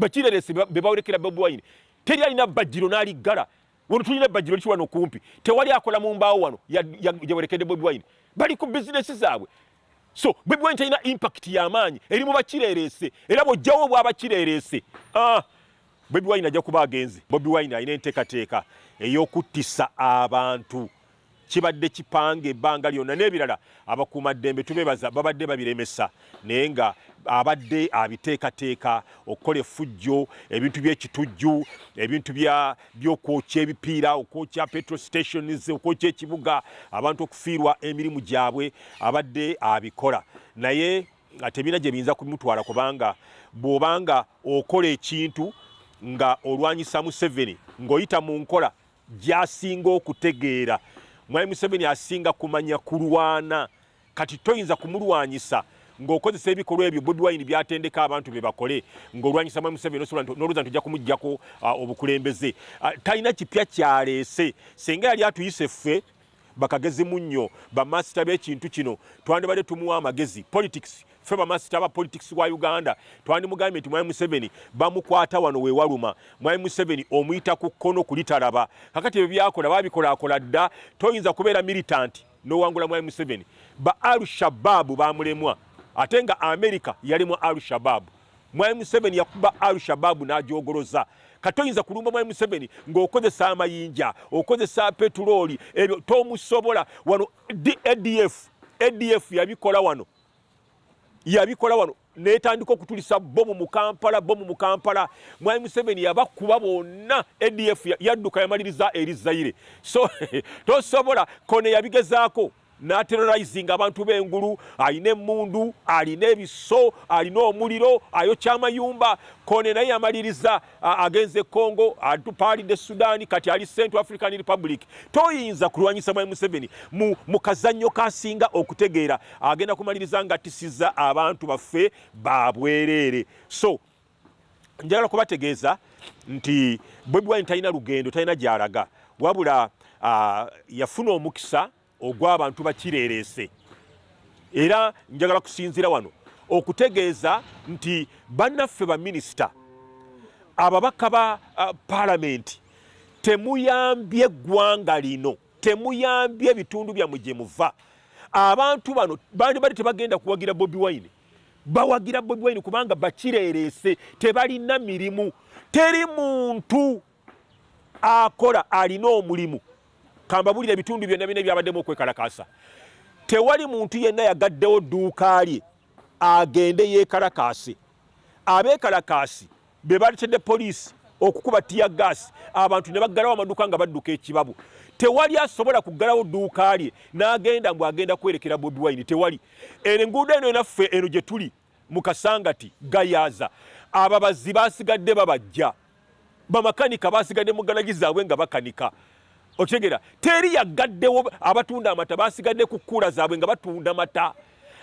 bakirerese bebawolekera Bobi Wine teri alina bajiro n'aligala wano tulina bajiro lichi wano kumpi tewali akola mu mbaawo wano yawerekedde Bobi Wine bali ku business zaabwe so Bobi Wine talina impact y'amaanyi eri mu bakirerese era bw'ojjawo bw'abakirerese Bobi Wine ajja kuba agenzi Bobi Wine alina enteekateeka ey'okuttisa abantu kibadde kipange ebbanga lyonna n'ebirala abakuumaddembe tubebaza babadde babiremesa naye nga abadde abiteekateeka okukola effujjo ebintu by'ekitujju ebintu by'okwokya ebipiira okwokya petrol stations okwokya ekibuga abantu okufiirwa emirimu gyabwe abadde abikola naye tebina gye biyinza kumutwala kubanga bw'obanga okola ekintu nga olwanyisa Museveni ng'oyita mu nkola gy'asinga okutegeera Mwai Museveni asinga kumanya kulwana kati toyinza kumulwanyisa ng'okozesa ebikolwa ebyo Bobi Wine byatendeka abantu be bakole ng'olwanyisa Mwai Museveni n'olowooza tujja kumuggyako obukulembeze talina kipya kyaleese senga yali atuyise ffe bakagezi munnyo bamasita b'ekintu kino twandibadde tumuwa amagezi politics ffe bamasita ba politics wa Uganda twandimugambye nti Mwai Museveni bamukwata wano weewaluma Mwai Museveni omuyita ku kkono kulitalaba kakati ebyo byakola babikola dda toyinza kubeera militant n'owangula Mwai Museveni ba Al-Shabaab bamulemwa ate nga America yalemwa Al-Shabaab Mwai Museveni yakuba Al-Shabaab n'agyogoloza katoyinza kulumba Mwai Museveni ng'okozesa amayinja okozesa petroli ebyo tomusobola wano ADF yabikola wano netandika okutulisa bomu mu Kampala Mwai Museveni yabakuba bonna ADF yadduka yamaliriza eri Zaire so tosobola kone yabigezaako n'aterrorizing abantu b'engulu alina emmundu alina ebiso alina omuliro ayokya amayumba kone naye yamaliriza agenze Congo atupaalidde Sudan kati ali Central African Republic toyinza kulwanyisa Mwai Museveni mu kazannyo kasinga okutegeera agenda kumaliriza nga tisiza abantu baffe babwereere so njagala kubategeeza nti Bobi Wine talina lugendo talina gy'alaga wabula yafuna omukisa ogw'abantu bakirerese era njagala kusinzira wano okutegeeza nti bannaffe ba minisita ababaka ba parliament temuyambye eggwanga lino temuyambye ebitundu byammwe gye muva abantu bano bali tebagenda kuwagira Bobi Wine bawagira Bobi Wine kubanga bakirerese tebalina mirimu teri muntu akola alina omulimu kambabulira ebitundu byonna bine byabaddemu okwekalakasa tewali muntu yenna yagaddewo dduuka lye agende yeekalakase abeekalakasi be baletedde poliisi okukuba tiya gaasi abantu ne baggalawo amaduuka nga badduka ekibabu tewali asobola kuggalawo dduuka lye n'agenda mbw agenda kwerekera Bobi Wine tewali enguudo eno enaffe eno gye tuli mu Kasangati Gayaza ababazi basigadde babajja bamakanika basigadde mu galagi zaabwe nga bakanika otegera teri yagaddewo abatunda amata basigadde ku kkula zaabwe nga batunda mata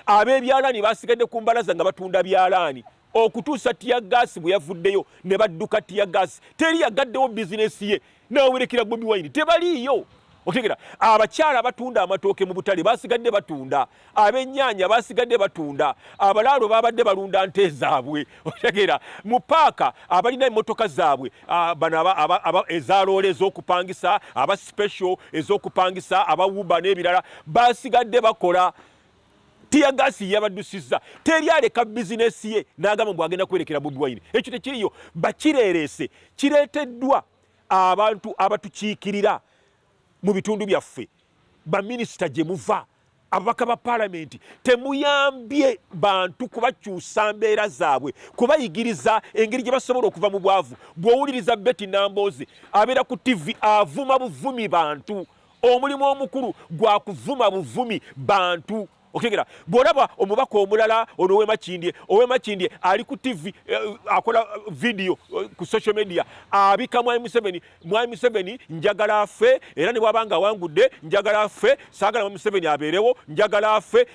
ab'ebyalaani basigadde ku mbalaza nga batunda byalaani okutuusa tiya gaasi bwe yavuddeyo ne badduka tiya gaasi teri yagaddewo bizinesi ye n'awerekera Bobi Wine tebaliiyo otegera abakyala abatunda amatooke mu butale basigadde batunda ab'ennyaanya basigadde batunda abalaalo babadde balunda nte zaabwe otegera mu paaka abalina emmotoka zaabwe bano ezaloole ez'okupangisa aba special ez'okupangisa abawuba n'ebirala basigadde bakola tiya gaasi yabaddusizza teri aleka bizinesi ye n'agamba mbw agenda kwerekera Bobi Wine ekyo tekiriyo bakirerese kireeteddwa abantu abatukiikirira mu bitundu byaffe baminisita gye muva ababaka ba paalamenti temuyambye bantu kubakyusa mbeera zaabwe kubayigiriza engeri gye basobola okuva mu bwavu bw'owuliriza Betty Nambooze abeera ku TV avuma buvumi bantu omulimu omukulu gwa kuvuma buvumi bantu okegera bw'olaba omubaka omulala ono Ow'Emakindye ali ku TV akola video ku social media abika Mwai Museveni njagala affe era ne bw'abanga awangudde njagala affe saagala Mwai Museveni abeerewo njagala affe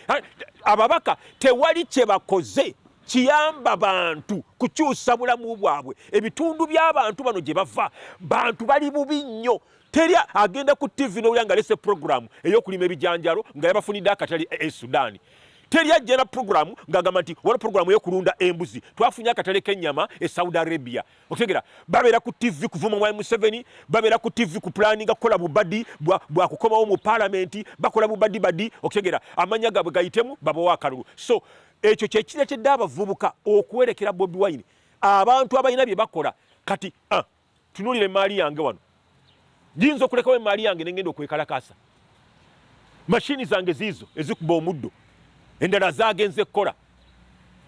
ababaka tewali kye bakoze kiyamba bantu kukyusa bulamu bwabwe ebitundu by'abantu bano gye bava bantu bali bubi nnyo teri agenda ku TV n'owulira nga alese program ey'okulima ebijanjalo nga yabafunidde akatali Sudan teri ajja na programu ngagamba nti waliwo programu y'okulunda embuzi twafunye akatale k'ennyama e Saudi Arabia okutegera babeera ku TV kuvuma Mwai Museveni babeera ku TV ku planning kukola bubadi bwa kukomawo mu parliament bakola bubadi okutegera amanya gabwe gayitemu babawo akalulu so ekyo kye kireetedde abavubuka okuwerekera Bobi Wine abantu abalina bye bakola kati tunulire maali yange wano jinza okulekawo emaali yange nengenda okwekalakasa mashini zange zizo ezikuba omuddo endala zagenze kukola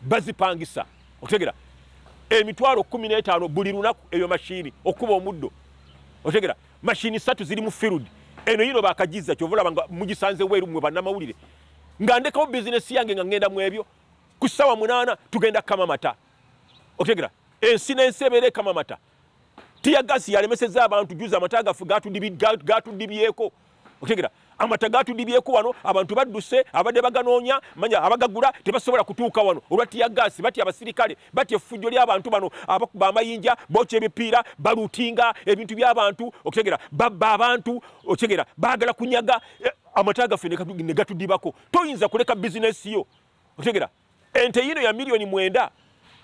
bazipangisa okutegera emitwalo 15 buli lunaku eyo mashini okuba omuddo okutegera mashini 3 ziri mu field eno yino bakagiza kyovula banga mugisanze weru mwe bannamawulire ngandekawo business yange nga ngenda mu ebyo ku sawa 8 tugenda kama mata okutegera ensi n'ensi ebeere kama mata tiya gasi yalemeseza abantu juza amata gatudibyeko okutegera amata gatudibyeko wano abantu badduse abadde baganoonya manya abagagula tebasobola kutuuka wano olwa tiya gasi bati abasirikale bati effujjo ly'abantu bano abakuba amayinja bocha ebipiira balutinga ebintu by'abantu okutegera babba abantu okutegera baagala kunyaga amata gafe ne gatudibako toyinza kuleka business yo okutegera ente yino ya milioni 9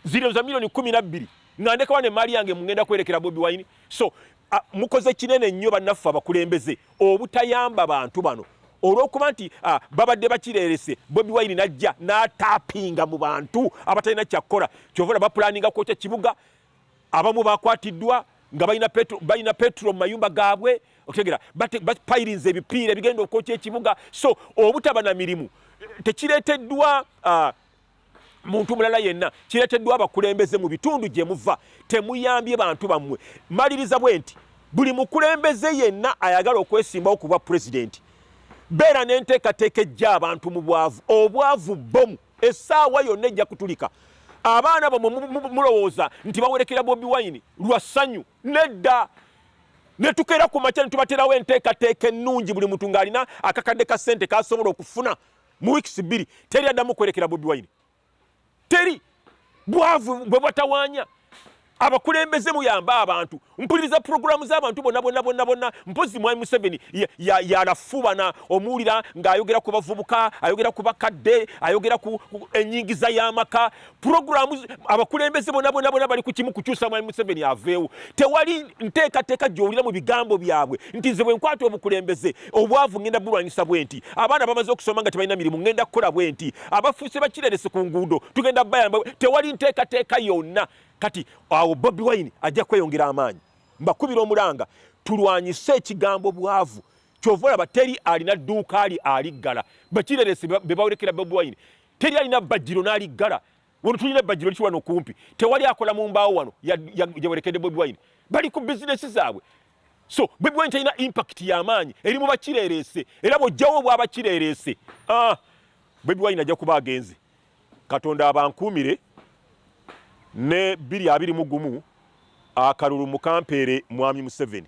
ziri za milioni 12 ngandeka wane mali yange mungenda kwerekera Bobi Wine so mukoze kinene nnyo bannaffe abakulembeze obutayamba bantu bano olwokuba nti babadde bakirerese Bobi Wine najja n'atapinga mu bantu abatalina kyakkola kyovula bapulaninga kwokya kibuga abamu bakwatiddwa nga balina petro mu mayumba gaabwe okutegera bapirinze ebipiira bigenda okwokya ekibuga so obutaba na mirimu tekireeteddwa muntu mulala yenna kireeteddwa abakulembeze mu bitundu gye muva temuyambye bantu bammwe maliriza bwenti buli mukulembeze yenna ayagala okwesimbawo kuba pulezidenti beera n'enteekateeka ejja abantu mu bwavu obwavu bomu essaawa yonna ejja kutulika abaana bamwe mulowooza nti bawerekera Bobi Wine lwa ssanyu nedda ne tukeera ku makya ne tubaterawo enteekateeka ennungi buli muntu ng'alina akakadde ka ssente k'asobola okufuna mu wiikisi 2 teri addamu kwerekera Bobi Wine teri bwavu bwe batawanya abakulembeze muyamba abantu mpuliriza programu z'abantu bonna mpozi Mwai Museveni yalafubana omuwulira ng'ayogera ku bavubuka ayogera ku bakadde ayogera ku enyingiza y'amaka programu abakulembeze bonna bali ku kimu kukyusa Mwai Museveni aveewo tewali nteekateeka gy'owulira mu bigambo byabwe nti nze bwe nkwata obukulembeze obwavu ngenda bulwanyisa bwenti abaana bamaze okusoma nga tebalina mirimu ngenda kukola bwenti abafuuse bakirerese ku nguudo tugenda bayamba tewali nteekateeka yonna kati awo Bobi Wine ajja kweyongera amaanyi mbakubira omulanga tulwanyise ekigambo bwavu kyovola bateri alina dduuka aliggala bakirerese bebawerekera Bobi Wine teri alina bajjiro n'aliggala wano tulina bajjiro likiwano kumpi tewali akola mu mbaawo wano yawerekedde Bobi Wine bali ku bizinesi zaabwe so Bobi Wine talina impact y'amaanyi eri mu bakirerese era bw'ojjawo bw'abakirerese Bobi Wine ajja kuba agenze Katonda abankuumire ne 221 akalulu mukampeere Mwami Museveni